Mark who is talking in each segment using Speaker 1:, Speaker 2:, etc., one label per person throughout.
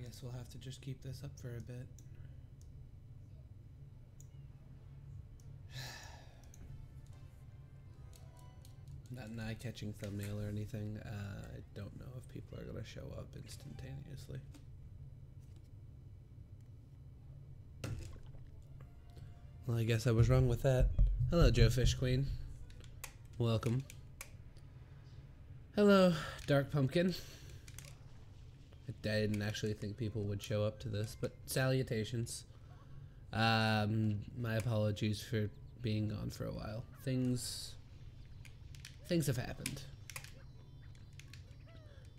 Speaker 1: guess we'll have to just keep this up for a bit. Not an eye-catching thumbnail or anything. I don't know if people are going to show up instantaneously. Well, I guess I was wrong with that. Hello, Joe Fish Queen. Welcome. Hello, Dark Pumpkin. I didn't actually think people would show up to this, but salutations. My apologies for being gone for a while. Things have happened.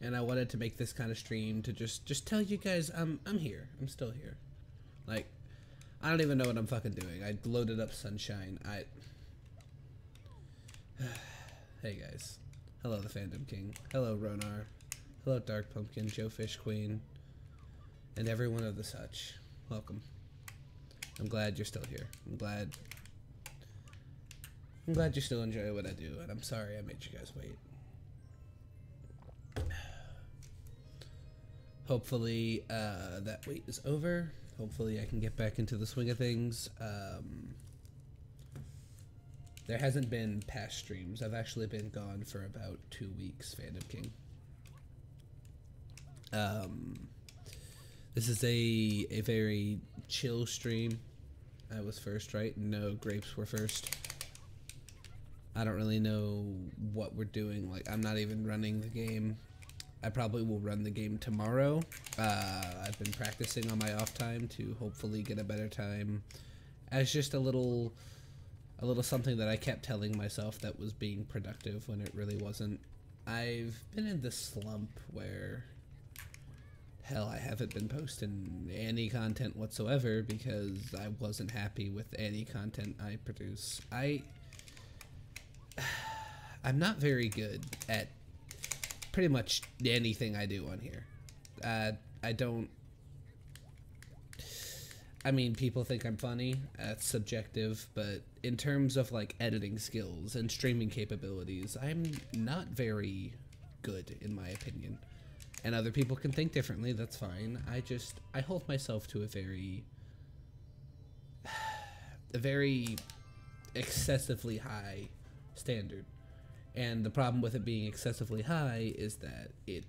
Speaker 1: And I wanted to make this kind of stream to just tell you guys I'm here. I'm still here. Like, I don't even know what I'm fucking doing. I loaded up Sunshine. Hey guys. Hello, the Fandom King. Hello, Ronar. Hello, Dark Pumpkin, Joe Fish Queen, and everyone of the such. Welcome. I'm glad you're still here. I'm glad you still enjoy what I do, and I'm sorry I made you guys wait. Hopefully, that wait is over. Hopefully I can get back into the swing of things. There hasn't been past streams. I've actually been gone for about 2 weeks, Fandom King. This is a very chill stream. I was first, right? No, grapes were first. I don't really know what we're doing. Like, I'm not even running the game. I probably will run the game tomorrow. I've been practicing on my off time to hopefully get a better time as just a little something that I kept telling myself that was being productive when it really wasn't. I've been in this slump where, hell, I haven't been posting any content whatsoever because I wasn't happy with any content I produce. I'm not very good at pretty much anything I do on here. I mean, people think I'm funny. That's subjective, but in terms of like editing skills and streaming capabilities, I'm not very good in my opinion. And other people can think differently, that's fine. I hold myself to a very excessively high standard. And the problem with it being excessively high is that it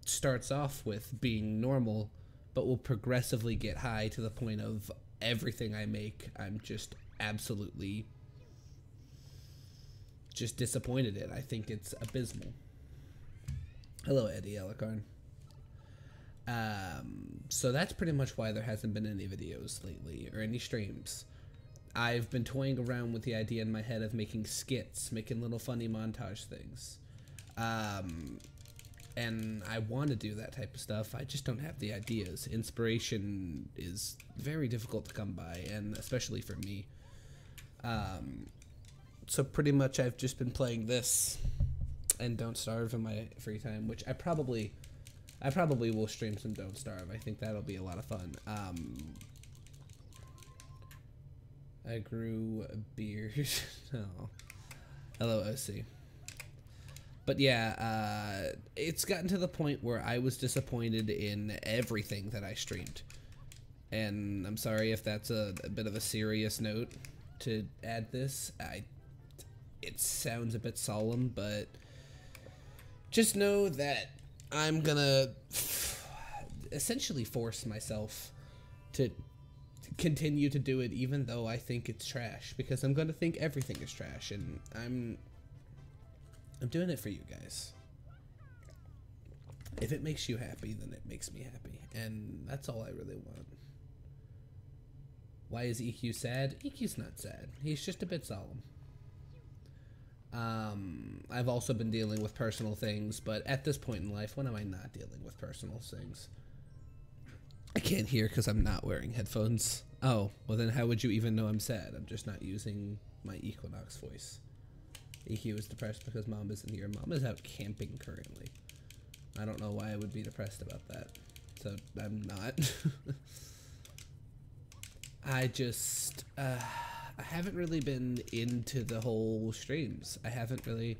Speaker 1: starts off with being normal, but will progressively get high to the point of everything I make, I'm just absolutely just disappointed in. I think it's abysmal. Hello, Eddie Alicorn. So that's pretty much why there hasn't been any videos lately, or any streams. I've been toying around with the idea in my head of making skits, making little funny montage things. And I want to do that type of stuff. I just don't have the ideas. Inspiration is very difficult to come by, and especially for me. So pretty much I've just been playing this and Don't Starve in my free time, which I probably will stream some Don't Starve. I think that'll be a lot of fun. I grew a beard. Oh. Hello, OC. But yeah, it's gotten to the point where I was disappointed in everything that I streamed. And I'm sorry if that's a bit of a serious note to add this. It sounds a bit solemn, but just know that I'm gonna essentially force myself to continue to do it even though I think it's trash, because I'm gonna think everything is trash, and I'm doing it for you guys. If it makes you happy, then it makes me happy, and that's all I really want. Why is EQ sad? EQ's not sad. He's just a bit solemn. I've also been dealing with personal things, but at this point in life, when am I not dealing with personal things? I can't hear because I'm not wearing headphones. Oh, well then how would you even know I'm sad? I'm just not using my Equinox voice. EQ is depressed because Mom isn't here. Mom is out camping currently. I don't know why I would be depressed about that. So I'm not. I haven't really been into the whole streams. I haven't really,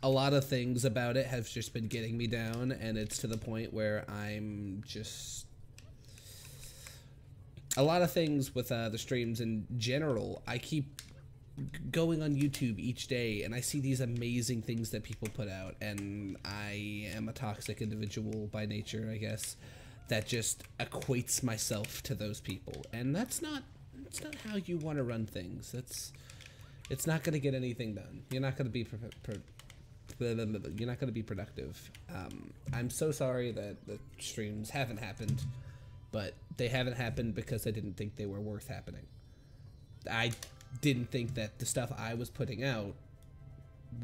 Speaker 1: a lot of things about it have just been getting me down, and it's to the point where I'm just... A lot of things with the streams in general, I keep going on YouTube each day, and I see these amazing things that people put out, and I am a toxic individual by nature, I guess, that just equates myself to those people, and it's not how you want to run things. It's not going to get anything done. You're not going to be productive. I'm so sorry that the streams haven't happened, but they haven't happened because I didn't think they were worth happening. I didn't think that the stuff I was putting out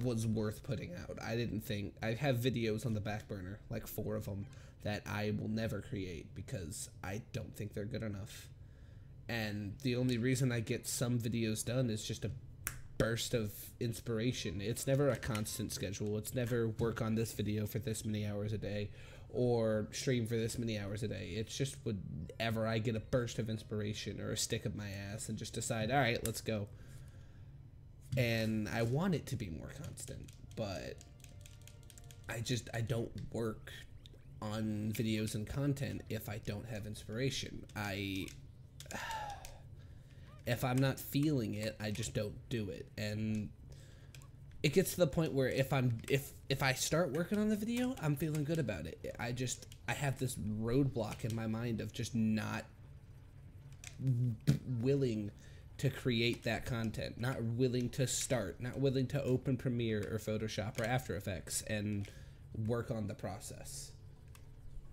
Speaker 1: was worth putting out. I didn't think... I have videos on the back burner, like 4 of them, that I will never create because I don't think they're good enough. And the only reason I get some videos done is just a burst of inspiration. It's never a constant schedule. It's never work on this video for this many hours a day or stream for this many hours a day. It's just whenever I get a burst of inspiration or a stick up my ass and just decide, all right, let's go. And I want it to be more constant, but I don't work on videos and content if I don't have inspiration. If I'm not feeling it, I just don't do it. And it gets to the point where if I start working on the video, I'm feeling good about it. I have this roadblock in my mind of just not willing to create that content, not willing to start, not willing to open Premiere or Photoshop or After Effects and work on the process.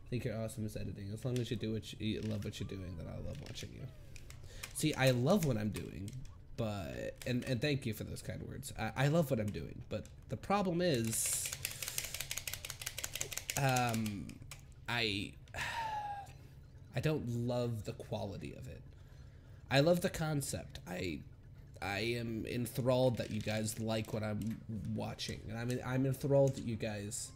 Speaker 1: I think you're awesome at editing. As long as you do you love what you're doing, then I love watching you. See, I love what I'm doing, but and thank you for those kind words. I love what I'm doing, but the problem is, I don't love the quality of it. I love the concept. I am enthralled that you guys like what I'm watching, and I'm enthralled that you guys,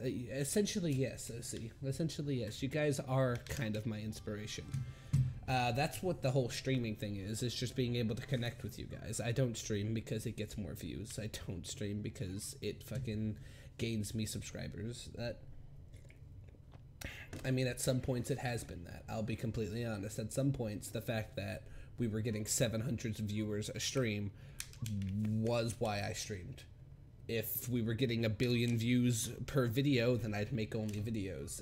Speaker 1: essentially yes, OC. Essentially yes, you guys are kind of my inspiration. That's what the whole streaming thing is just being able to connect with you guys. I don't stream because it gets more views. I don't stream because it fucking gains me subscribers. I mean, at some points it has been that. I'll be completely honest. At some points, the fact that we were getting 700 viewers a stream was why I streamed. If we were getting 1 billion views per video, then I'd make only videos.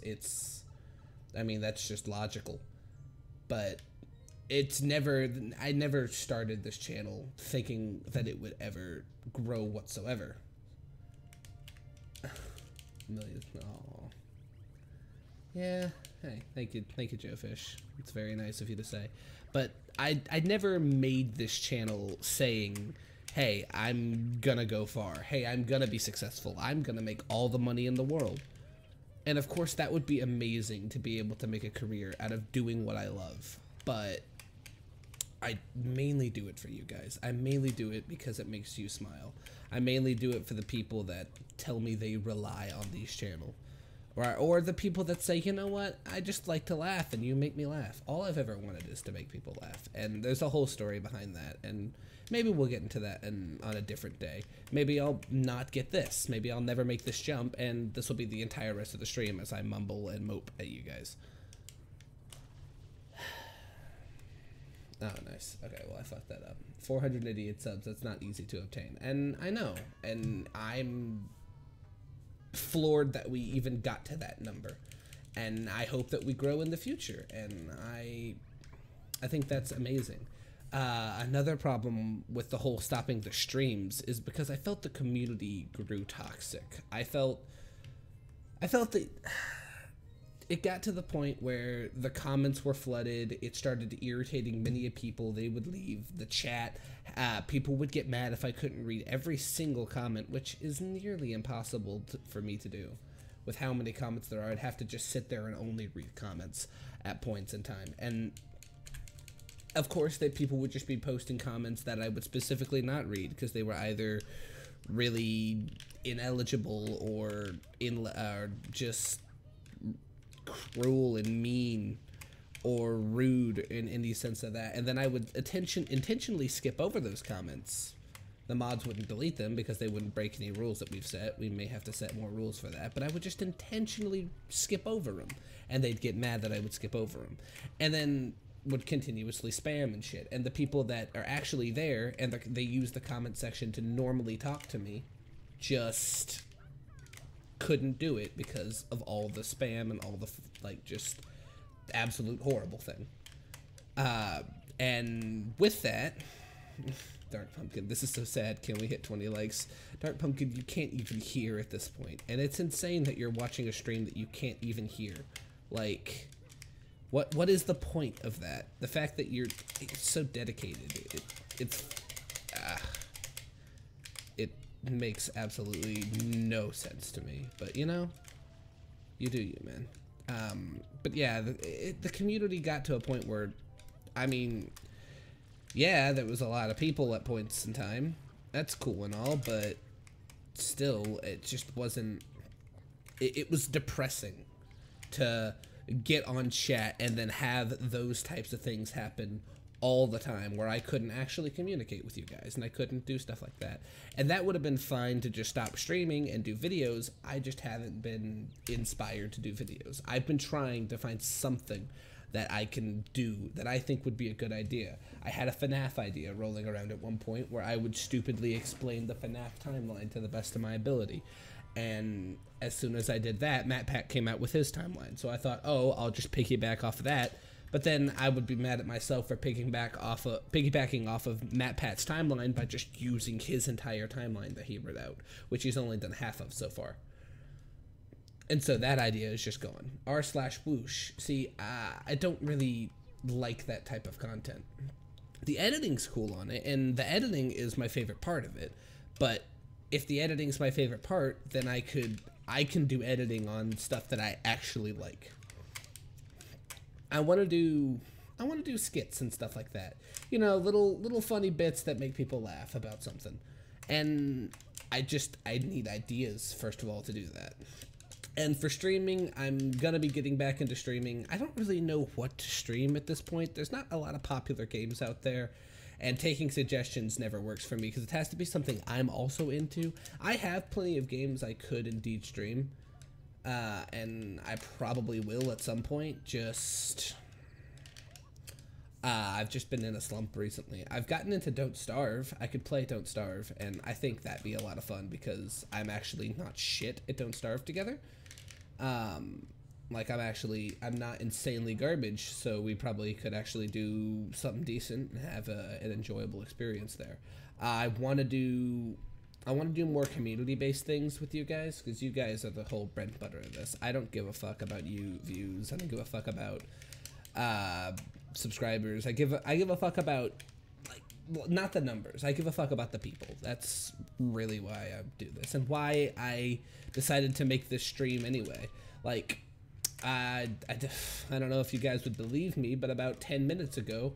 Speaker 1: I mean, that's just logical. But I never started this channel thinking that it would ever grow whatsoever. Millions, oh. Yeah, hey, thank you, Joe Fish. It's very nice of you to say. But I never made this channel saying, hey, I'm gonna go far. Hey, I'm gonna be successful. I'm gonna make all the money in the world. And of course, that would be amazing to be able to make a career out of doing what I love. But I mainly do it for you guys. I mainly do it because it makes you smile. I mainly do it for the people that tell me they rely on these channels. Or the people that say, you know what, I just like to laugh and you make me laugh. All I've ever wanted is to make people laugh. And there's a whole story behind that. And maybe we'll get into that on a different day. Maybe I'll not get this. Maybe I'll never make this jump. And this will be the entire rest of the stream as I mumble and mope at you guys. Oh, nice. Okay, well, I fucked that up. 488 subs, that's not easy to obtain. And I know. And I'm floored that we even got to that number, and I hope that we grow in the future, and I think that's amazing. Another problem with the whole stopping the streams is because I felt the community grew toxic. I felt that it got to the point where the comments were flooded. It started irritating many people. They would leave the chat. People would get mad if I couldn't read every single comment, which is nearly impossible for me to do. With how many comments there are, I'd have to just sit there and only read comments at points in time. And of course, that people would just be posting comments that I would specifically not read because they were either really ineligible or just cruel and mean or rude in any sense of that, and then I would intentionally skip over those comments The mods wouldn't delete them because they wouldn't break any rules that we've set. We may have to set more rules for that, but I would just intentionally skip over them, and they'd get mad that I would skip over them, and then would continuously spam and shit. And the people that are actually there and they use the comment section to normally talk to me just couldn't do it because of all the spam and all the like just absolute horrible thing. And with that, Dark Pumpkin, this is so sad. Can we hit 20 likes? Dark Pumpkin, you can't even hear at this point. And it's insane that you're watching a stream that you can't even hear. Like, what is the point of that? The fact that you're so dedicated, it makes absolutely no sense to me. But, you know, you do you, man. But yeah, the community got to a point where, I mean, yeah, there was a lot of people at points in time. That's cool and all, but still, it just wasn't, it was depressing to get on chat and then have those types of things happen all the time where I couldn't actually communicate with you guys and I couldn't do stuff like that. And that would have been fine to just stop streaming and do videos. I just haven't been inspired to do videos. I've been trying to find something that I can do that I think would be a good idea. I had a FNAF idea rolling around at one point where I would stupidly explain the FNAF timeline to the best of my ability. And as soon as I did that, MatPat came out with his timeline. So I thought, oh, I'll just piggyback off of that. But then I would be mad at myself for piggybacking off of MatPat's timeline by just using his entire timeline that he wrote out, which he's only done half of so far. And so that idea is just gone. r/whoosh. See, I don't really like that type of content. The editing's cool on it, and the editing is my favorite part of it. But if the editing's my favorite part, then I can do editing on stuff that I actually like. I want to do skits and stuff like that. You know, little funny bits that make people laugh about something. And I need ideas, first of all, to do that. And for streaming, I'm gonna be getting back into streaming. I don't really know what to stream at this point. There's not a lot of popular games out there, and taking suggestions never works for me because it has to be something I'm also into. I have plenty of games I could indeed stream, and I probably will at some point. I've just been in a slump recently. I've gotten into Don't Starve. I could play Don't Starve, and I think that'd be a lot of fun because I'm actually not shit at Don't Starve together. Like I'm not insanely garbage, so we probably could actually do something decent and have an enjoyable experience there. I want to do more community-based things with you guys because you guys are the whole bread and butter of this. I don't give a fuck about you views. I don't give a fuck about subscribers. I give a fuck about, like, well, not the numbers. I give a fuck about the people. That's really why I do this and why I decided to make this stream anyway. Like, I don't know if you guys would believe me, but about 10 minutes ago,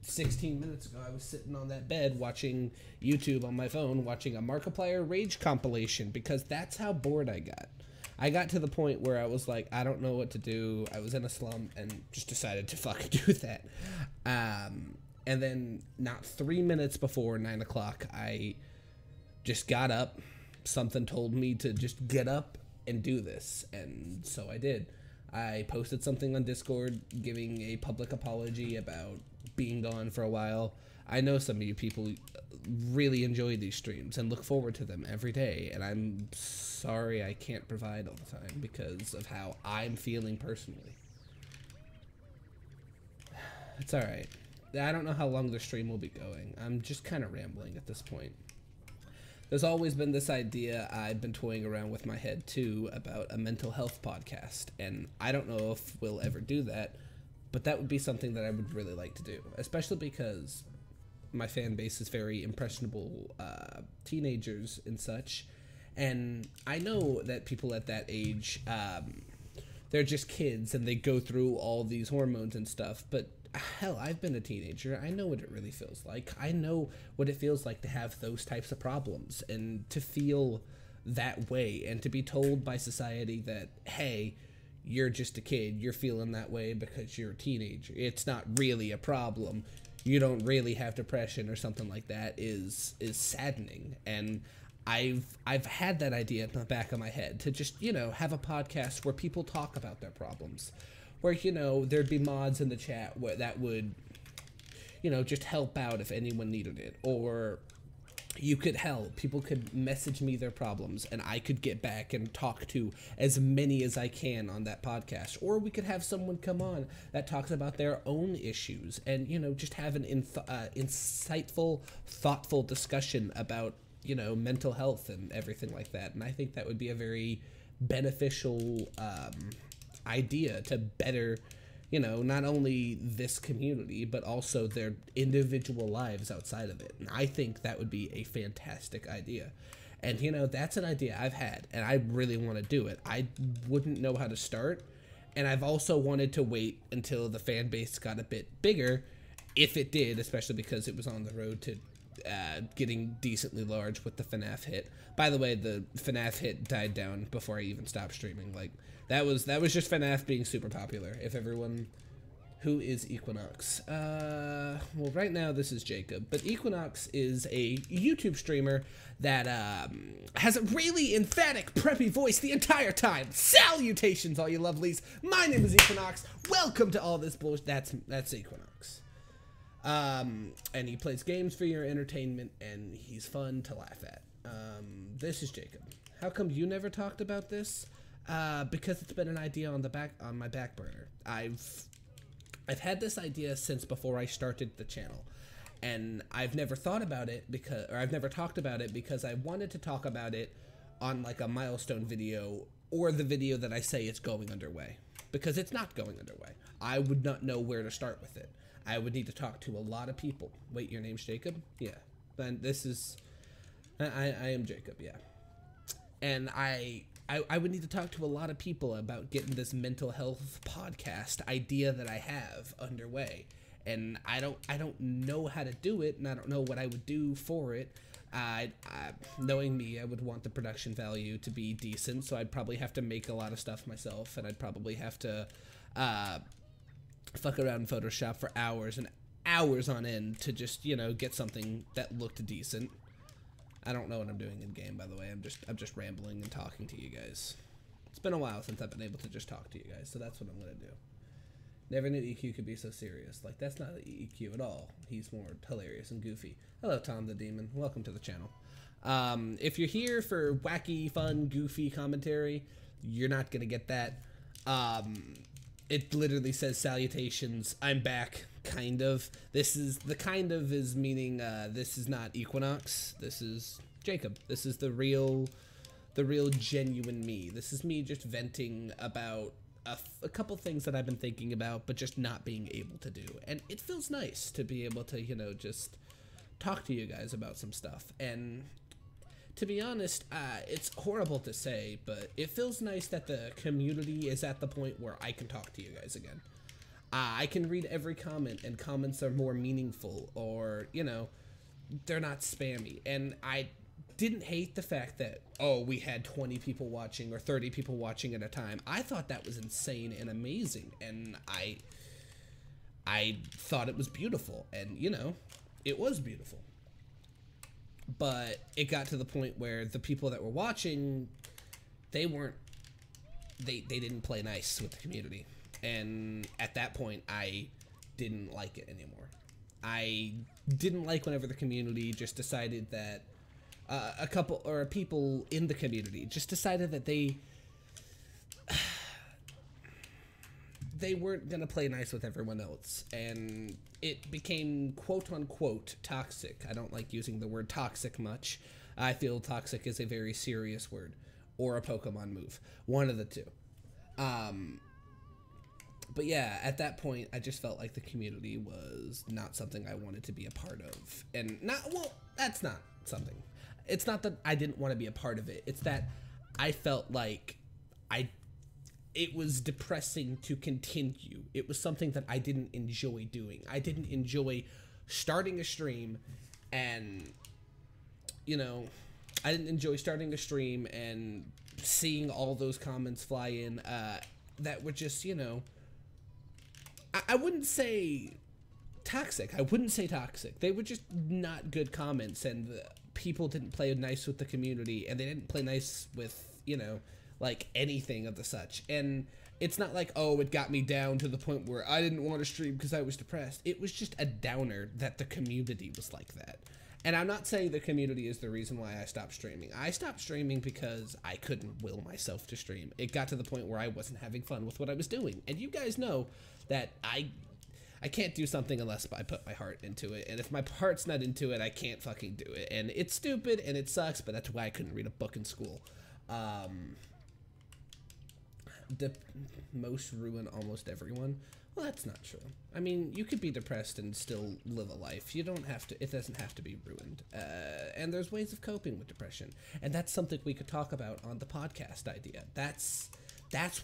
Speaker 1: 16 minutes ago, I was sitting on that bed watching YouTube on my phone, watching a Markiplier Rage compilation because that's how bored I got. I got to the point where I was like, I don't know what to do. I was in a slump and just decided to fucking do that. And then not 3 minutes before 9 o'clock, I just got up. Something told me to just get up and do this. And so I did. I posted something on Discord giving a public apology about being gone for a while. I know some of you people really enjoy these streams and look forward to them every day, and I'm sorry I can't provide all the time because of how I'm feeling personally. It's alright. I don't know how long the stream will be going. I'm just kind of rambling at this point. There's always been this idea I've been toying around with my head too about a mental health podcast, and I don't know if we'll ever do that, but that would be something that I would really like to do, especially because my fan base is very impressionable teenagers and such, and I know that people at that age, they're just kids and they go through all these hormones and stuff, but hell, I've been a teenager. I know what it really feels like. I know what it feels like to have those types of problems and to feel that way and to be told by society that, hey, you're just a kid. You're feeling that way because you're a teenager. It's not really a problem. you don't really have depression or something like that is saddening. And I've had that idea in the back of my head to just, you know, have a podcast where people talk about their problems, where, you know, there'd be mods in the chat where that would, you know, just help out if anyone needed it, or you could help. People could message me their problems and I could get back and talk to as many as I can on that podcast. Or we could have someone come on that talks about their own issues and, you know, just have an insightful, thoughtful discussion about, you know, mental health and everything like that. And I think that would be a very beneficial idea to better, you know, not only this community, but also their individual lives outside of it. And I think that would be a fantastic idea. And, you know, that's an idea I've had, and I really want to do it. I wouldn't know how to start, and I've also wanted to wait until the fan base got a bit bigger, if it did, especially because it was on the road to getting decently large with the FNAF hit. By the way, the FNAF hit died down before I even stopped streaming. Like, that was just FNAF being super popular. If everyone... Who is Equinox? Well, right now this is Jacob, but Equinox is a YouTube streamer that has a really emphatic, preppy voice the entire time. Salutations, all you lovelies. My name is Equinox. Welcome to all this bullshit. That's Equinox. And he plays games for your entertainment, and he's fun to laugh at. This is Jacob. How come you never talked about this? Because it's been an idea on my back burner. I've had this idea since before I started the channel, and I've never thought about it I've never talked about it because I wanted to talk about it on like a milestone video or the video that I say it's going underway, because it's not going underway. I would not know where to start with it. I would need to talk to a lot of people. Wait, your name's Jacob? Yeah. Then this is... I am Jacob, yeah. And I would need to talk to a lot of people about getting this mental health podcast idea that I have underway. And I don't know how to do it, and I don't know what I would do for it. Knowing me, I would want the production value to be decent, so I'd probably have to make a lot of stuff myself, and I'd probably have to fuck around in Photoshop for hours and hours on end to just, you know, get something that looked decent. I don't know what I'm doing in game, by the way. I'm just rambling and talking to you guys. It's been a while since I've been able to just talk to you guys, so that's what I'm gonna do. Never knew EQ could be so serious. Like, that's not EQ at all. He's more hilarious and goofy. Hello, Tom the Demon. Welcome to the channel. If you're here for wacky, fun, goofy commentary, you're not gonna get that. It literally says salutations. I'm back, kind of. This is the kind of is meaning this is not Equinox. This is Jacob. This is the real genuine me. This is me just venting about a couple things that I've been thinking about, but just not being able to do. And it feels nice to be able to, you know, just talk to you guys about some stuff. And to be honest, it's horrible to say, but it feels nice that the community is at the point where I can talk to you guys again. I can read every comment, and comments are more meaningful, or, you know, they're not spammy. And I didn't hate the fact that, oh, we had 20 people watching or 30 people watching at a time. I thought that was insane and amazing, and I thought it was beautiful, and, you know, it was beautiful. But it got to the point where the people that were watching, they didn't play nice with the community. And at that point, I didn't like it anymore. I didn't like whenever the community just decided that a couple or people in the community just decided that they weren't gonna play nice with everyone else, and it became quote-unquote toxic. I don't like using the word toxic much. I feel toxic is a very serious word, or a Pokemon move, one of the two. But yeah, at that point, I just felt like the community was not something I wanted to be a part of, and that's not something. It's not that I didn't want to be a part of it. It's that I felt like it was depressing to continue. It was something that I didn't enjoy doing. I didn't enjoy starting a stream and, you know, I didn't enjoy starting a stream and seeing all those comments fly in that were just, you know, I wouldn't say toxic. I wouldn't say toxic. They were just not good comments, and people didn't play nice with the community, and they didn't play nice with, you know, like anything of the such. And it's not like, oh, it got me down to the point where I didn't want to stream because I was depressed. It was just a downer that the community was like that. And I'm not saying the community is the reason why I stopped streaming. I stopped streaming because I couldn't will myself to stream. It got to the point where I wasn't having fun with what I was doing. And you guys know that I can't do something unless I put my heart into it. And if my heart's not into it, I can't fucking do it. And it's stupid and it sucks, but that's why I couldn't read a book in school. Most ruin almost everyone. Well, that's not true. I mean, you could be depressed and still live a life. You don't have to, it doesn't have to be ruined. And there's ways of coping with depression. And that's something we could talk about on the podcast idea. That's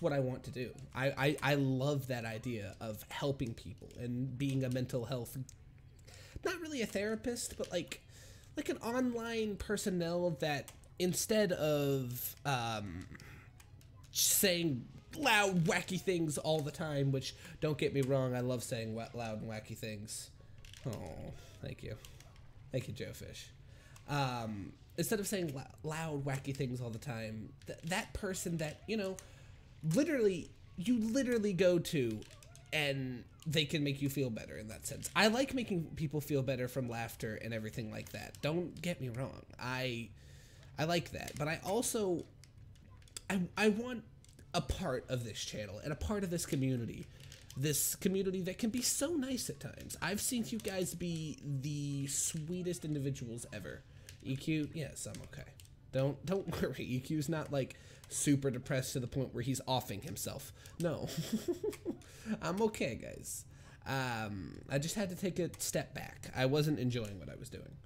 Speaker 1: what I want to do. I love that idea of helping people and being a mental health, not really a therapist, but like an online personnel that instead of saying loud, wacky things all the time, which, don't get me wrong, I love saying loud and wacky things. Oh, thank you. Thank you, Joe Fish. Instead of saying loud, wacky things all the time, that person that, you know, you literally go to and they can make you feel better in that sense. I like making people feel better from laughter and everything like that. Don't get me wrong. I like that, but I also, I want a part of this channel and a part of this community that can be so nice at times. I've seen you guys be the sweetest individuals ever. EQ, yes, I'm okay. Don't worry. EQ's not like super depressed to the point where he's offing himself. No, I'm okay, guys. I just had to take a step back. I wasn't enjoying what I was doing,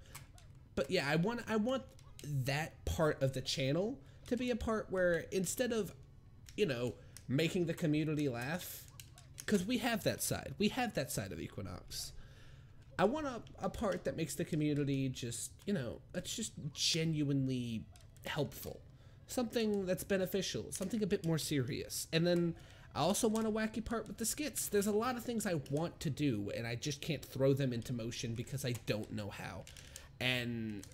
Speaker 1: but yeah, I want that part of the channel to be a part where instead of, you know, making the community laugh, because we have that side. We have that side of Equinox. I want a part that makes the community just, you know, that's just genuinely helpful. Something that's beneficial. Something a bit more serious. And then I also want a wacky part with the skits. There's a lot of things I want to do, and I just can't throw them into motion because I don't know how. And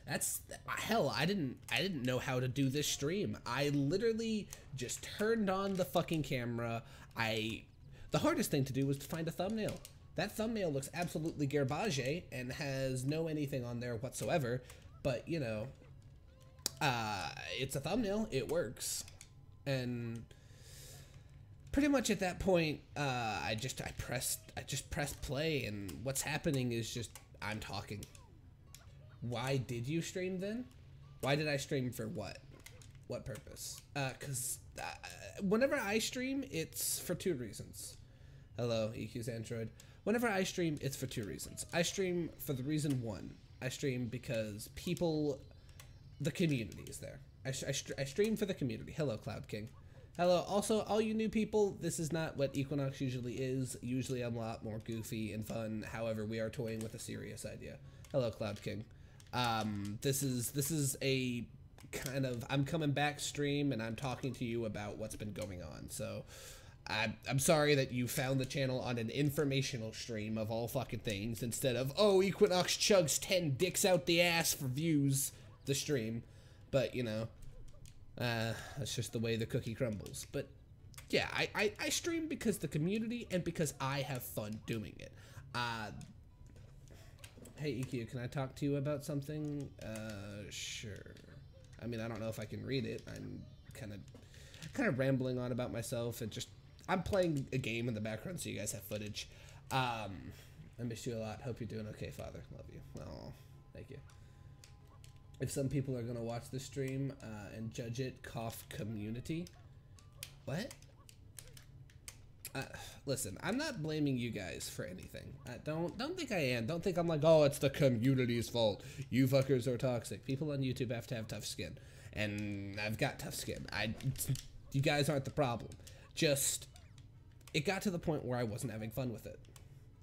Speaker 1: that's, hell, I didn't know how to do this stream. I literally just turned on the fucking camera. The hardest thing to do was to find a thumbnail. That thumbnail looks absolutely garbage and has no anything on there whatsoever, but you know, it's a thumbnail, it works. And pretty much at that point, I just pressed play, and what's happening is just, I'm talking. Why did you stream then? Why did I stream for what? What purpose? Cause whenever I stream, it's for two reasons. Hello, EQ's Android. Whenever I stream, it's for two reasons. I stream for the reason one. I stream because the community is there. I stream for the community. Hello, Cloud King. Hello, also, all you new people, this is not what Equinox usually is. Usually I'm a lot more goofy and fun. However, we are toying with a serious idea. Hello, Cloud King. This is a kind of, I'm coming back stream and I'm talking to you about what's been going on. So I'm sorry that you found the channel on an informational stream of all fucking things instead of, oh, Equinox chugs 10 dicks out the ass for views, the stream. But, you know, that's just the way the cookie crumbles. But yeah, I stream because the community and because I have fun doing it. Hey, EQ, can I talk to you about something? Sure. I mean, I don't know if I can read it. I'm kind of rambling on about myself and just, I'm playing a game in the background so you guys have footage. I miss you a lot. Hope you're doing okay, Father. Love you. Oh, thank you. If some people are gonna watch the stream and judge it, cough community. What? Listen, I'm not blaming you guys for anything. Don't think I am. Don't think I'm like, oh, it's the community's fault. You fuckers are toxic. People on YouTube have to have tough skin, and I've got tough skin. You guys aren't the problem. Just, it got to the point where I wasn't having fun with it.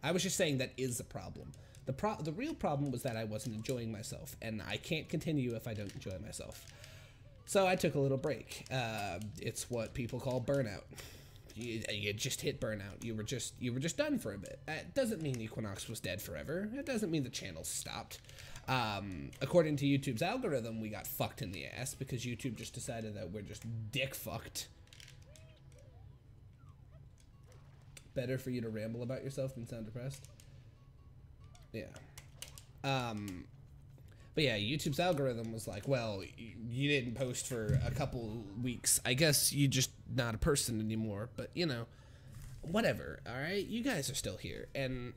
Speaker 1: I was just saying that is a problem. The real problem was that I wasn't enjoying myself, and I can't continue if I don't enjoy myself. So I took a little break. It's what people call burnout. you just hit burnout. You were just done for a bit. It doesn't mean Equinox was dead forever. It doesn't mean the channel stopped. According to YouTube's algorithm, we got fucked in the ass because YouTube just decided that we're just dick fucked. Better for you to ramble about yourself than sound depressed. Yeah. But yeah, YouTube's algorithm was like, well, you didn't post for a couple weeks. I guess you're just not a person anymore. But, you know, whatever, all right? You guys are still here. And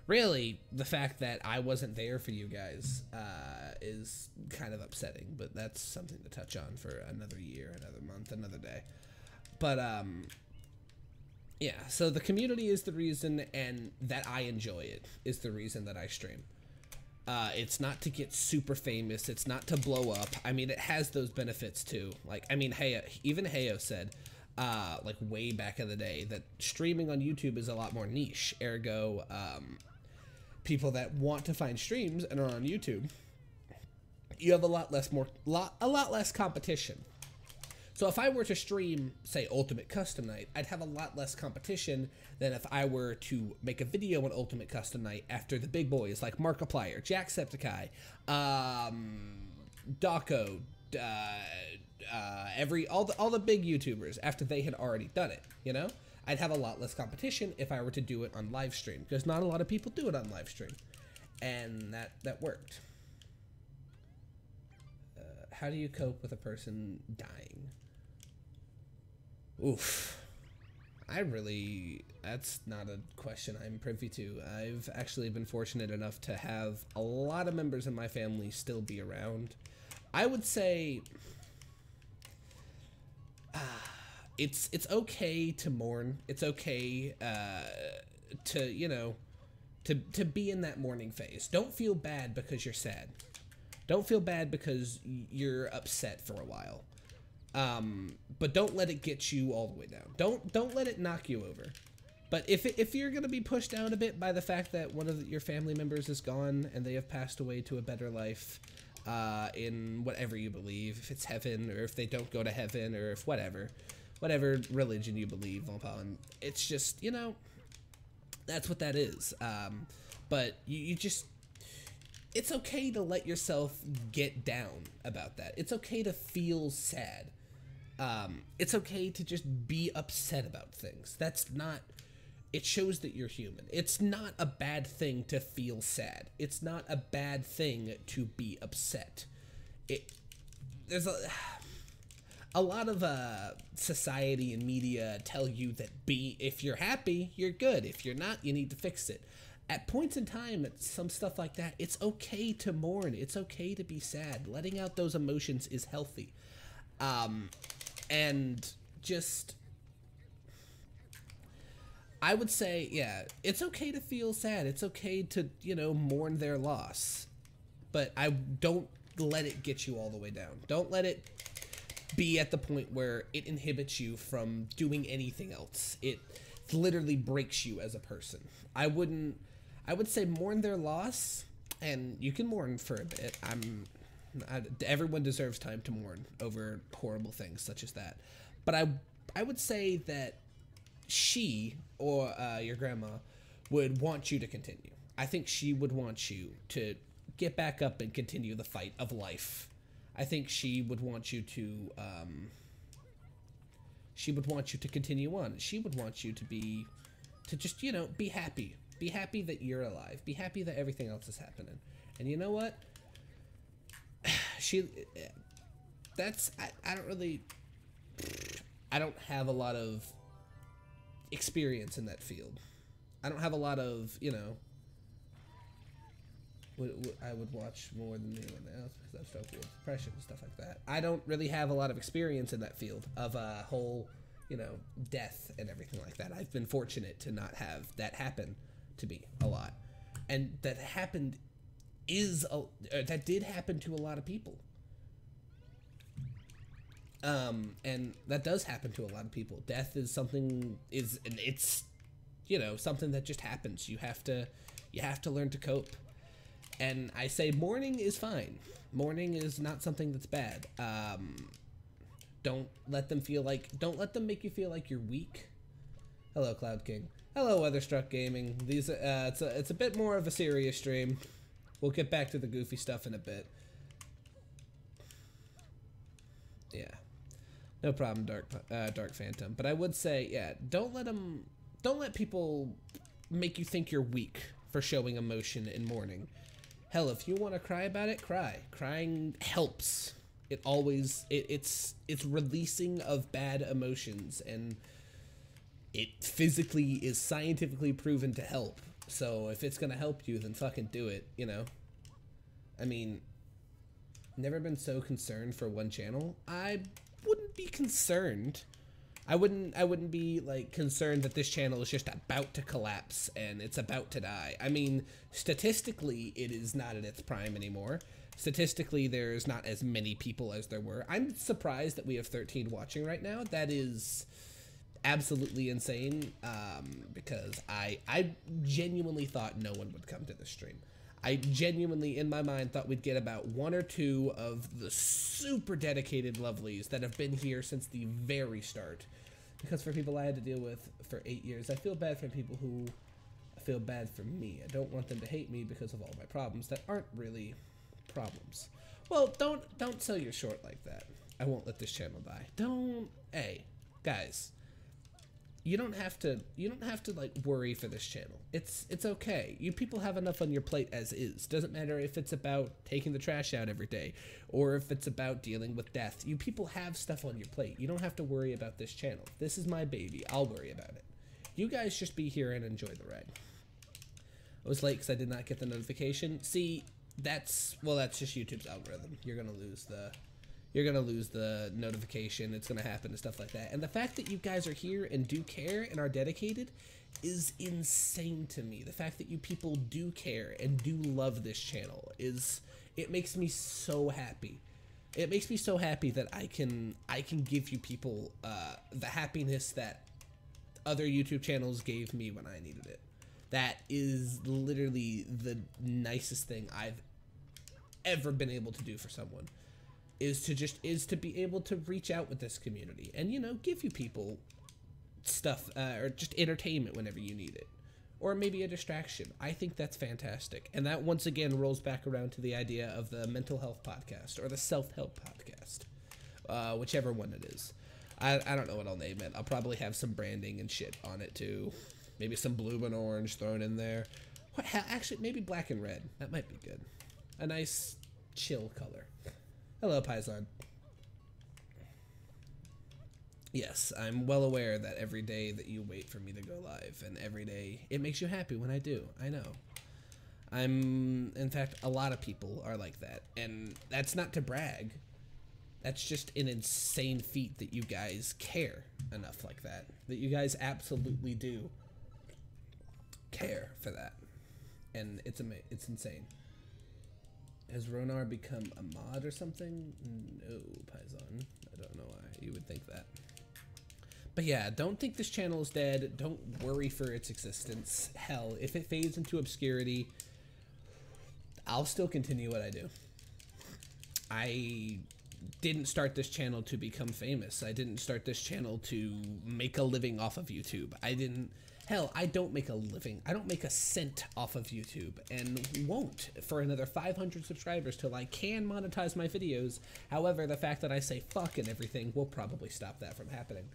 Speaker 1: really, the fact that I wasn't there for you guys is kind of upsetting. But that's something to touch on for another year, another month, another day. But, yeah, so the community is the reason, and that I enjoy it is the reason that I stream. It's not to get super famous. It's not to blow up. I mean, it has those benefits too. Like, I mean, hey, even Heyo said, like way back in the day, that streaming on YouTube is a lot more niche. Ergo, people that want to find streams and are on YouTube, you have a lot less competition. So if I were to stream, say, Ultimate Custom Night, I'd have a lot less competition than if I were to make a video on Ultimate Custom Night after the big boys like Markiplier, Jacksepticeye, Dawko, all the big YouTubers after they had already done it, you know? I'd have a lot less competition if I were to do it on live stream, because not a lot of people do it on live stream, and that worked. How do you cope with a person dying? Oof. That's not a question I'm privy to. I've actually been fortunate enough to have a lot of members in my family still be around. I would say it's okay to mourn. It's okay to, you know, to be in that mourning phase. Don't feel bad because you're sad. Don't feel bad because you're upset for a while. But don't let it get you all the way down. Don't let it knock you over. But if you're gonna be pushed down a bit by the fact that one of your family members is gone and they have passed away to a better life, in whatever you believe, if it's heaven or if they don't go to heaven or if whatever religion you believe upon, it's just, you know, that's what that is. But you just, it's okay to let yourself get down about that. It's okay to feel sad. It's okay to just be upset about things. That's not, it shows that you're human. It's not a bad thing to feel sad. It's not a bad thing to be upset. There's a lot of society and media tell you that if you're happy, you're good. If you're not, you need to fix it. At points in time, at some stuff like that, it's okay to mourn. It's okay to be sad. Letting out those emotions is healthy. And just, I would say, yeah, it's okay to feel sad. It's okay to, you know, mourn their loss. But I don't let it get you all the way down. Don't let it be at the point where it inhibits you from doing anything else. It literally breaks you as a person. I would say mourn their loss, and you can mourn for a bit. Everyone deserves time to mourn over horrible things such as that. But I would say that she, or your grandma, would want you to continue. I think she would want you to get back up and continue the fight of life. I think she would want you to, continue on. She would want you to just, you know, be happy. Be happy that you're alive. Be happy that everything else is happening. And you know what? I don't have a lot of experience in that field. I don't have a lot of, you know, I would watch more than anyone else because I struggle with depression and stuff like that. I don't really have a lot of experience in that field of whole, you know, death and everything like that. I've been fortunate to not have that happen to me a lot. And that did happen to a lot of people. And that does happen to a lot of people. Death is it's, you know, something that just happens. You have to learn to cope. And I say mourning is fine. Mourning is not something that's bad. Don't let them make you feel like you're weak. Hello, Cloud King. Hello, Weatherstruck Gaming. It's a bit more of a serious stream. We'll get back to the goofy stuff in a bit. Yeah, no problem, Dark Phantom. But I would say, yeah, don't let people make you think you're weak for showing emotion in mourning. Hell, if you want to cry about it, cry. Crying helps. It's releasing of bad emotions, and it physically is scientifically proven to help. So if it's gonna help you, then fucking do it, you know? I mean, never been so concerned for one channel. I wouldn't be concerned. I wouldn't be like concerned that this channel is just about to collapse and it's about to die. I mean, statistically, it is not at its prime anymore. Statistically, there's not as many people as there were. I'm surprised that we have 13 watching right now. That is absolutely insane, because I genuinely thought no one would come to this stream. I genuinely, in my mind, thought we'd get about 1 or 2 of the super dedicated lovelies that have been here since the very start. Because for people I had to deal with for 8 years, I feel bad for people who feel bad for me. I don't want them to hate me because of all my problems that aren't really problems. Well, don't sell your short like that. I won't let this channel die. Hey, guys. You don't have to like worry for this channel. It's okay. You people have enough on your plate as is. Doesn't matter if it's about taking the trash out every day or if it's about dealing with death. You people have stuff on your plate. You don't have to worry about this channel. This is my baby. I'll worry about it. You guys just be here and enjoy the ride. I was late because I did not get the notification. See, that's just YouTube's algorithm. You're gonna lose the notification. It's gonna happen and stuff like that. And the fact that you guys are here and do care and are dedicated is insane to me. The fact that you people do care and do love this channel it makes me so happy. It makes me so happy that I can give you people the happiness that other YouTube channels gave me when I needed it. That is literally the nicest thing I've ever been able to do for someone. Is to be able to reach out with this community and, you know, give you people stuff or just entertainment whenever you need it, or maybe a distraction. I think that's fantastic, and that once again rolls back around to the idea of the mental health podcast or the self-help podcast, whichever one it is. I don't know what I'll name it. I'll probably have some branding and shit on it too, maybe some blue and orange thrown in there. Actually, maybe black and red. That might be good. A nice chill color. Hello, Paisan. Yes, I'm well aware that every day that you wait for me to go live, and every day it makes you happy when I do. I know. In fact, a lot of people are like that, and that's not to brag. That's just an insane feat that you guys care enough like that. That you guys absolutely do care for that, and it's insane. Has Ronar become a mod or something? No, Paisan. I don't know why you would think that. But yeah, don't think this channel is dead. Don't worry for its existence. Hell, if it fades into obscurity, I'll still continue what I do. I didn't start this channel to become famous. I didn't start this channel to make a living off of YouTube. Hell, I don't make a living. I don't make a cent off of YouTube, and won't for another 500 subscribers till I can monetize my videos. However, the fact that I say fuck and everything will probably stop that from happening.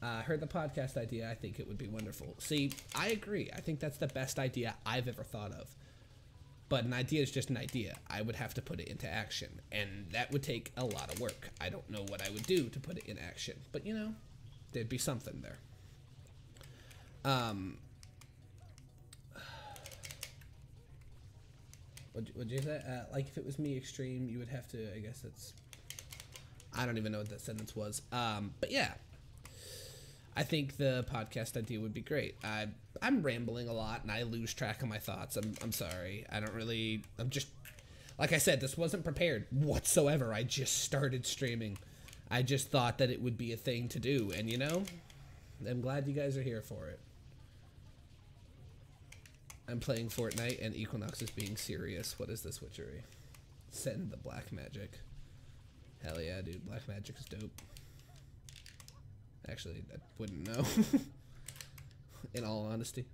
Speaker 1: Heard the podcast idea. I think it would be wonderful. See, I agree. I think that's the best idea I've ever thought of. But an idea is just an idea. I would have to put it into action, and that would take a lot of work. I don't know what I would do to put it in action, but you know, there'd be something there. What'd you say? Like if it was me extreme, you would have to, I guess I don't even know what that sentence was. But yeah, I think the podcast idea would be great. I'm rambling a lot and I lose track of my thoughts. I'm sorry. I'm just, like I said, this wasn't prepared whatsoever. I just started streaming. I just thought that it would be a thing to do, and you know, I'm glad you guys are here for it. I'm playing Fortnite and Equinox is being serious. What is this witchery? Send the black magic. Hell yeah, dude. Black magic is dope. Actually, I wouldn't know. In all honesty.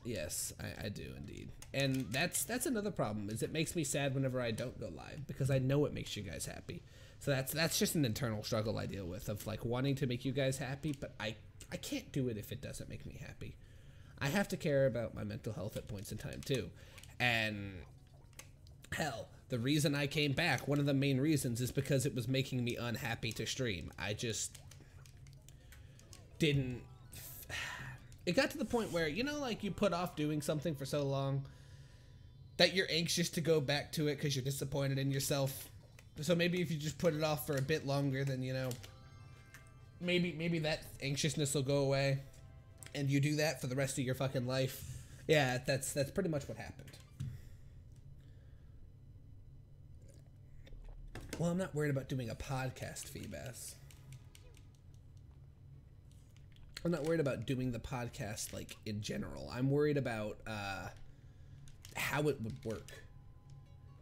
Speaker 1: Yes, I do indeed. And that's another problem, is it makes me sad whenever I don't go live, because I know it makes you guys happy. So that's just an internal struggle I deal with, of like wanting to make you guys happy, but I can't do it if it doesn't make me happy. I have to care about my mental health at points in time too. And hell, the reason I came back, one of the main reasons, is because it was making me unhappy to stream. I just didn't. It got to the point where, you know, like you put off doing something for so long that you're anxious to go back to it because you're disappointed in yourself. So maybe if you just put it off for a bit longer, then, you know, maybe that anxiousness will go away and you do that for the rest of your fucking life. Yeah, that's pretty much what happened. Well, I'm not worried about doing a podcast, Feebass. I'm not worried about doing the podcast, like, in general. I'm worried about how it would work.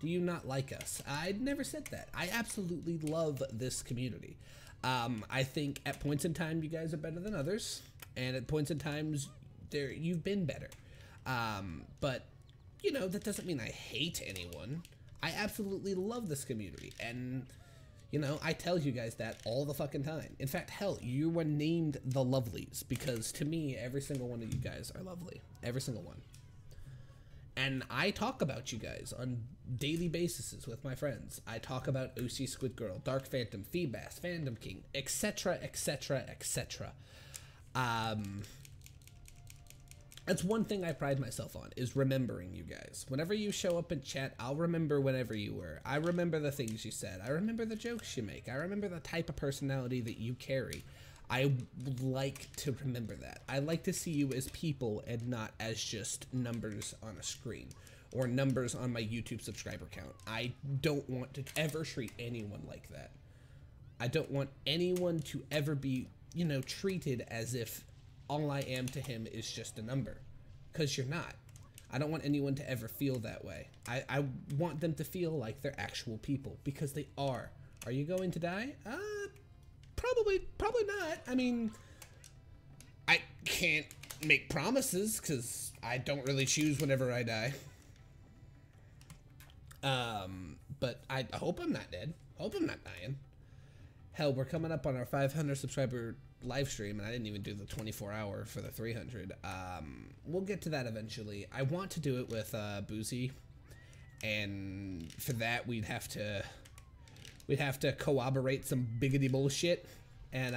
Speaker 1: Do you not like us? I'd never said that. I absolutely love this community. I think at points in time you guys are better than others, and at points in times you've been better. But, you know, that doesn't mean I hate anyone. I absolutely love this community, and, you know, I tell you guys that all the fucking time. In fact, hell, you were named the Lovelies, because to me, every single one of you guys are lovely. Every single one. And I talk about you guys on daily basis with my friends. I talk about OC Squid Girl, Dark Phantom, Feebass, Fandom King, etc., etc., etc. That's one thing I pride myself on, is remembering you guys. Whenever you show up in chat, I'll remember whenever you were. I remember the things you said. I remember the jokes you make. I remember the type of personality that you carry. I like to remember that. I like to see you as people and not as just numbers on a screen or numbers on my YouTube subscriber count. I don't want to ever treat anyone like that. I don't want anyone to ever be, you know, treated as if all I am to him is just a number, because you're not. I don't want anyone to ever feel that way. I want them to feel like they're actual people, because they are. Are you going to die? Probably not. I mean, I can't make promises because I don't really choose whenever I die. But I hope I'm not dead. Hope I'm not dying. Hell, we're coming up on our 500 subscriber live stream, and I didn't even do the 24-hour for the 300. We'll get to that eventually. I want to do it with Boozy, and for that we'd have to corroborate some biggity bullshit, and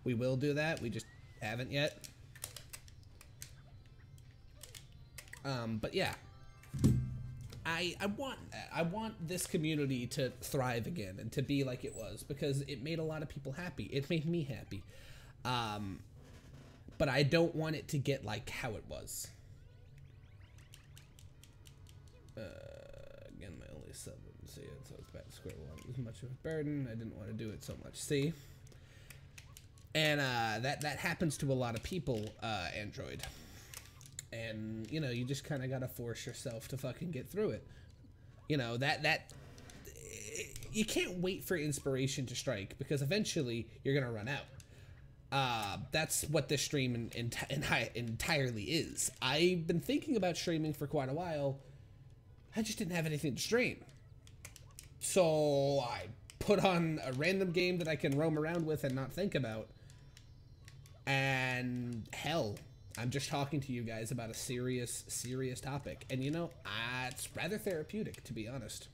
Speaker 1: we will do that. We just haven't yet. But yeah, I want that. I want this community to thrive again and to be like it was, because it made a lot of people happy. It made me happy. But I don't want it to get like how it was. Again, my only sub. See it, so it's back to square one. It was much of a burden. I didn't want to do it so much. See? And that happens to a lot of people, Android. And, you know, you just kind of got to force yourself to fucking get through it. You know, you can't wait for inspiration to strike, because eventually you're going to run out. That's what this stream entirely is. I've been thinking about streaming for quite a while. I just didn't have anything to stream. So I put on a random game that I can roam around with and not think about. And hell, I'm just talking to you guys about a serious topic. And you know, it's rather therapeutic, to be honest.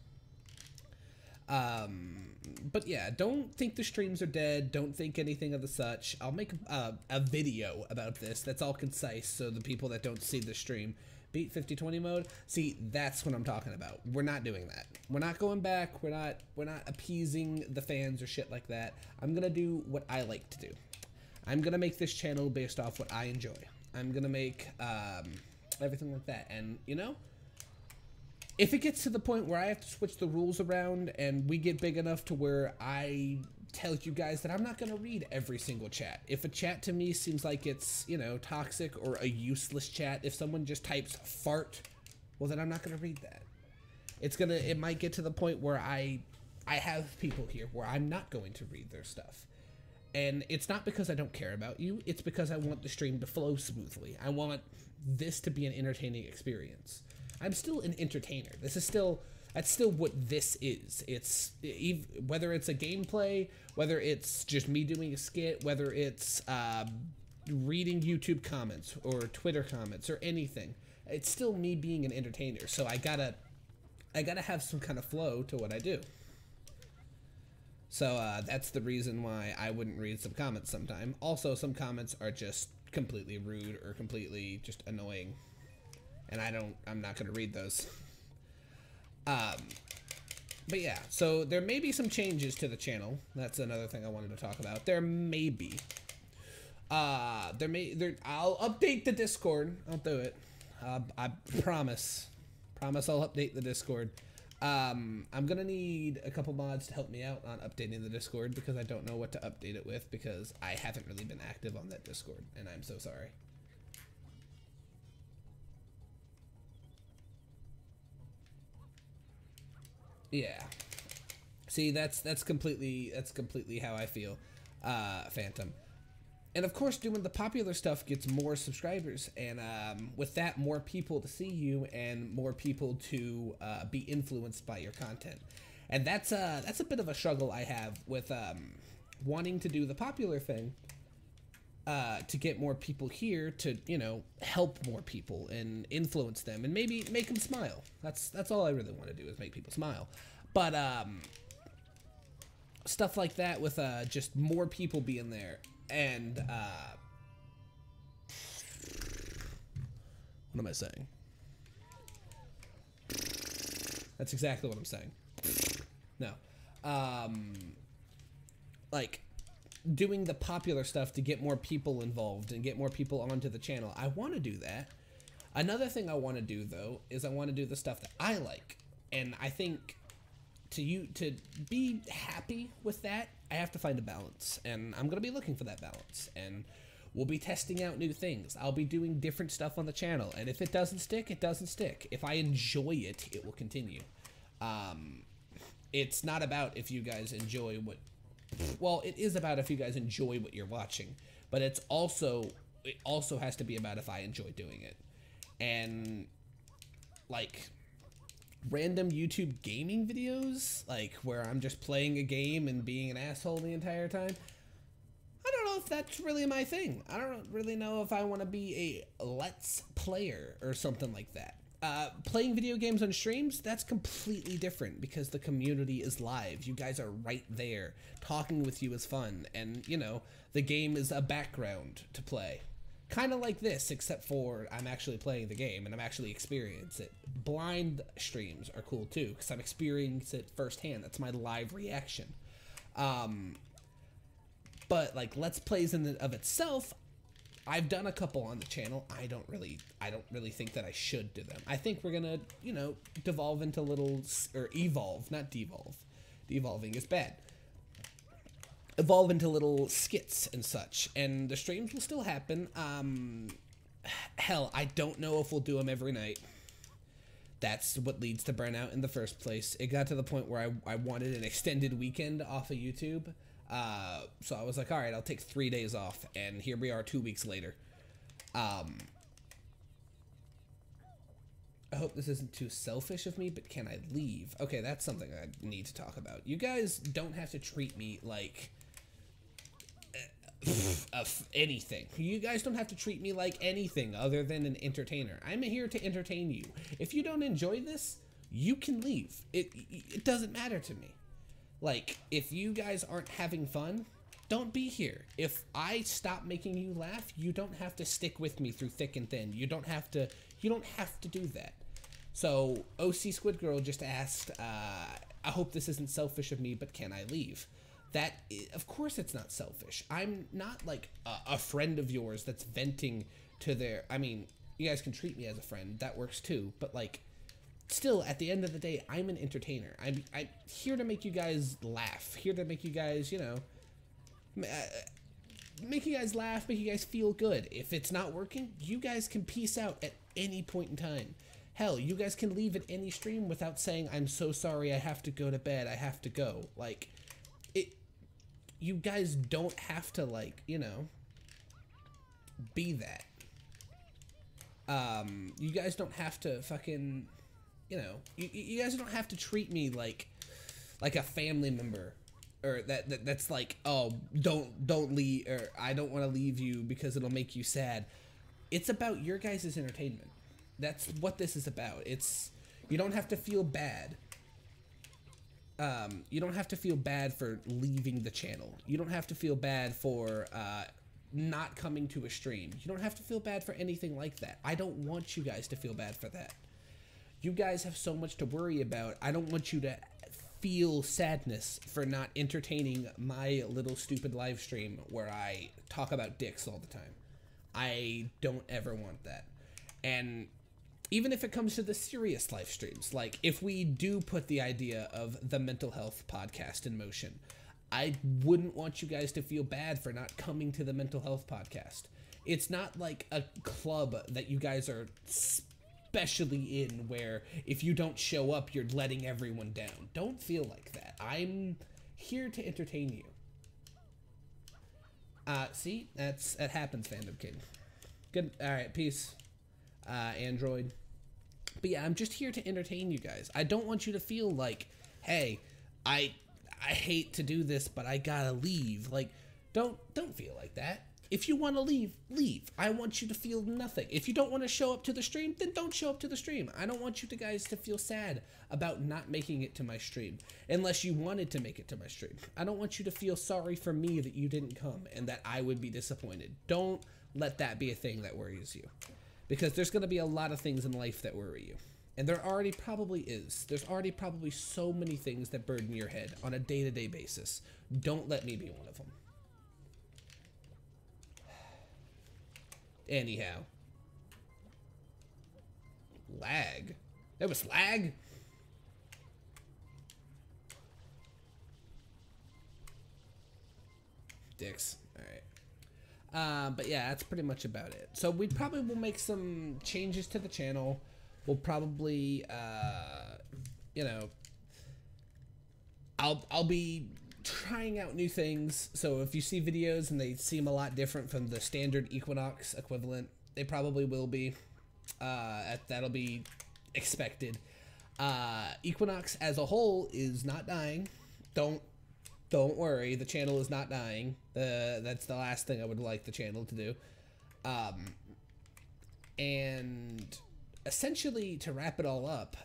Speaker 1: But yeah, don't think the streams are dead. Don't think anything of the such. I'll make a video about this that's all concise, so the people that don't see the stream. Beat 50/20 mode. See, that's what I'm talking about. We're not doing that. We're not going back. We're not appeasing the fans or shit like that. I'm gonna do what I like to do. I'm gonna make this channel based off what I enjoy. I'm gonna make everything like that. And you know, if it gets to the point where I have to switch the rules around and we get big enough to where I tell you guys that I'm not gonna read every single chat. If a chat to me seems like it's, you know, toxic or a useless chat, if someone just types fart, well then I'm not gonna read that. It might get to the point where I I have people here where I'm not going to read their stuff. And it's not because I don't care about you, it's because I want the stream to flow smoothly. I want this to be an entertaining experience. I'm still an entertainer. That's still what this is. It's whether it's a gameplay, whether it's just me doing a skit, whether it's reading YouTube comments or Twitter comments or anything. It's still me being an entertainer. So I gotta have some kind of flow to what I do. So that's the reason why I wouldn't read some comments sometime. Also, some comments are just completely rude or completely just annoying, and I'm not gonna read those. But yeah, so there may be some changes to the channel. That's another thing I wanted to talk about. There may be. I'll update the Discord. I'll do it. I promise. Promise I'll update the Discord. I'm gonna need a couple mods to help me out on updating the Discord because I don't know what to update it with because I haven't really been active on that Discord, and I'm so sorry. Yeah. See, that's completely how I feel, Phantom. And of course, doing the popular stuff gets more subscribers, and with that, more people to see you and more people to be influenced by your content. And that's a bit of a struggle I have with wanting to do the popular thing to get more people here to, you know, help more people and influence them and maybe make them smile. That's all I really want to do is make people smile. But stuff like that with just more people being there. And what am I saying? That's exactly what I'm saying. No. Like doing the popular stuff to get more people involved and get more people onto the channel. I want to do that. Another thing I want to do though is I want to do the stuff that I like. And I think to be happy with that, I have to find a balance, and I'm gonna be looking for that balance, and we'll be testing out new things. I'll be doing different stuff on the channel, and if it doesn't stick, it doesn't stick. If I enjoy it, it will continue. It's not about if you guys enjoy what, well, it is about if you guys enjoy what you're watching, but it also has to be about if I enjoy doing it. And like random YouTube gaming videos, like where I'm just playing a game and being an asshole the entire time, I don't know if that's really my thing. I don't really know if I want to be a let's player or something like that. Playing video games on streams, that's completely different because the community is live. You guys are right there. Talking with you is fun, and you know, the game is a background to play. Kind of like this, except for I'm actually playing the game and I'm actually experiencing it. Blind streams are cool too, because I'm experiencing it firsthand. That's my live reaction. But like Let's Plays in and of itself, I've done a couple on the channel. I don't really think that I should do them. I think we're gonna, you know, devolve into little, or evolve, not devolve. Devolving is bad. Evolve into little skits and such, and the streams will still happen. Hell, I don't know if we'll do them every night. That's what leads to burnout in the first place. It got to the point where I wanted an extended weekend off of YouTube, so I was like, all right, I'll take 3 days off, and here we are 2 weeks later. I hope this isn't too selfish of me, but can I leave? Okay, that's something I need to talk about. You guys don't have to treat me like anything. You guys don't have to treat me like anything other than an entertainer. I'm here to entertain you. If you don't enjoy this, you can leave. It doesn't matter to me. Like, if you guys aren't having fun, don't be here. If I stop making you laugh, you don't have to stick with me through thick and thin. You don't have to do that. So, OC Squid Girl just asked, I hope this isn't selfish of me, but can I leave? Of course it's not selfish. I'm not like a friend of yours that's venting to their, I mean, you guys can treat me as a friend, that works too, but like, still, at the end of the day, I'm an entertainer. I'm here to make you guys laugh, here to make you guys, you know, make you guys laugh, make you guys feel good. If it's not working, you guys can peace out at any point in time. Hell, you guys can leave at any stream without saying, I'm so sorry, I have to go to bed, I have to go. Like, you guys don't have to, like, you know, be that. You guys don't have to fucking, you know, you guys don't have to treat me like a family member, or that's like, oh, don't leave, or I don't want to leave you because it'll make you sad. It's about your guys' entertainment. That's what this is about. It's, you don't have to feel bad. You don't have to feel bad for leaving the channel. You don't have to feel bad for not coming to a stream. You don't have to feel bad for anything like that. I don't want you guys to feel bad for that. You guys have so much to worry about. I don't want you to feel sadness for not entertaining my little stupid live stream where I talk about dicks all the time. I don't ever want that. And even if it comes to the serious live streams, like if we do put the idea of the mental health podcast in motion, I wouldn't want you guys to feel bad for not coming to the mental health podcast. It's not like a club that you guys are specially in where if you don't show up, you're letting everyone down. Don't feel like that. I'm here to entertain you. See? That happens, Fandom King. Good. Alright, peace. Android. But yeah, I'm just here to entertain you guys. I don't want you to feel like, hey, I hate to do this, but I gotta leave. Like, don't feel like that. If you want to leave, leave. I want you to feel nothing. If you don't want to show up to the stream, then don't show up to the stream. I don't want you guys to feel sad about not making it to my stream, unless you wanted to make it to my stream. I don't want you to feel sorry for me that you didn't come and that I would be disappointed. Don't let that be a thing that worries you, because there's going to be a lot of things in life that worry you. And there already probably is. There's already probably so many things that burden your head on a day-to-day basis. Don't let me be one of them. Anyhow. Lag? There was lag? Dicks. Alright. But yeah, that's pretty much about it. So we probably will make some changes to the channel. We'll probably, you know, I'll be trying out new things. So if you see videos and they seem a lot different from the standard Equinox equivalent, they probably will be. That'll be expected. Equinox as a whole is not dying. Don't worry, the channel is not dying. That's the last thing I would like the channel to do. And essentially, to wrap it all up,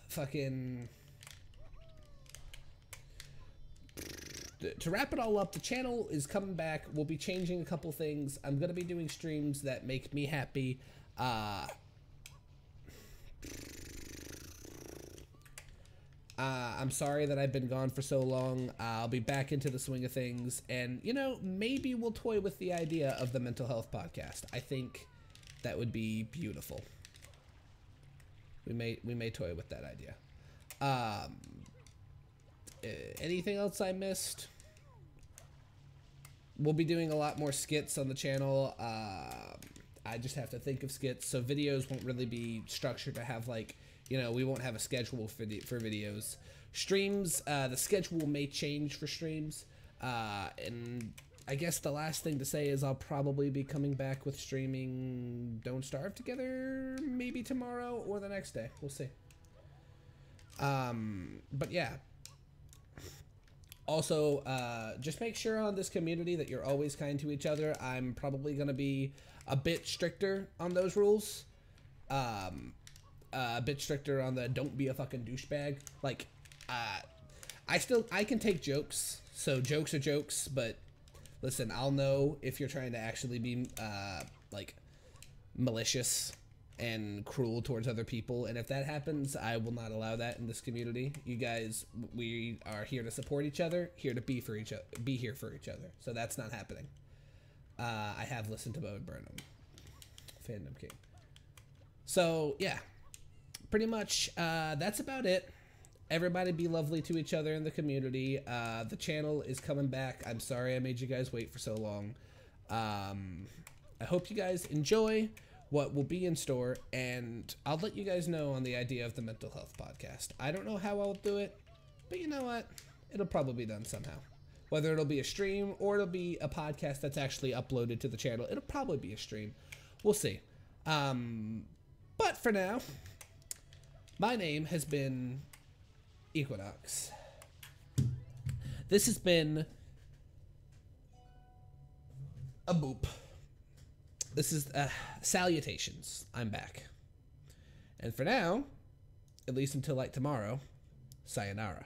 Speaker 1: to wrap it all up, the channel is coming back. We'll be changing a couple things. I'm gonna be doing streams that make me happy. I'm sorry that I've been gone for so long. I'll be back into the swing of things, and you know, maybe we'll toy with the idea of the mental health podcast. I think that would be beautiful. We may toy with that idea. Anything else I missed? We'll be doing a lot more skits on the channel. I just have to think of skits, so videos won't really be structured to have, like, you know, we won't have a schedule for videos. Streams, the schedule may change for streams, and I guess the last thing to say is I'll probably be coming back with streaming Don't Starve Together maybe tomorrow or the next day. We'll see. But yeah. Also, just make sure on this community that you're always kind to each other. I'm probably going to be a bit stricter on those rules. A bit stricter on the don't be a fucking douchebag. Like, I can take jokes. So jokes are jokes, but listen, I'll know if you're trying to actually be, like, malicious and cruel towards other people, and if that happens, I will not allow that in this community. You guys, we are here to support each other, here to be here for each other. So that's not happening. I have listened to Bo Burnham, Fandom King. So yeah, pretty much that's about it. Everybody be lovely to each other in the community. The channel is coming back. I'm sorry I made you guys wait for so long. I hope you guys enjoy. what will be in store, and I'll let you guys know on the idea of the mental health podcast. I don't know how I'll do it, but you know what? It'll probably be done somehow. Whether it'll be a stream or it'll be a podcast that's actually uploaded to the channel, it'll probably be a stream. We'll see. But for now, my name has been Equinox. This has been a boop. This is Salutations. I'm back. And for now, at least until like tomorrow, sayonara.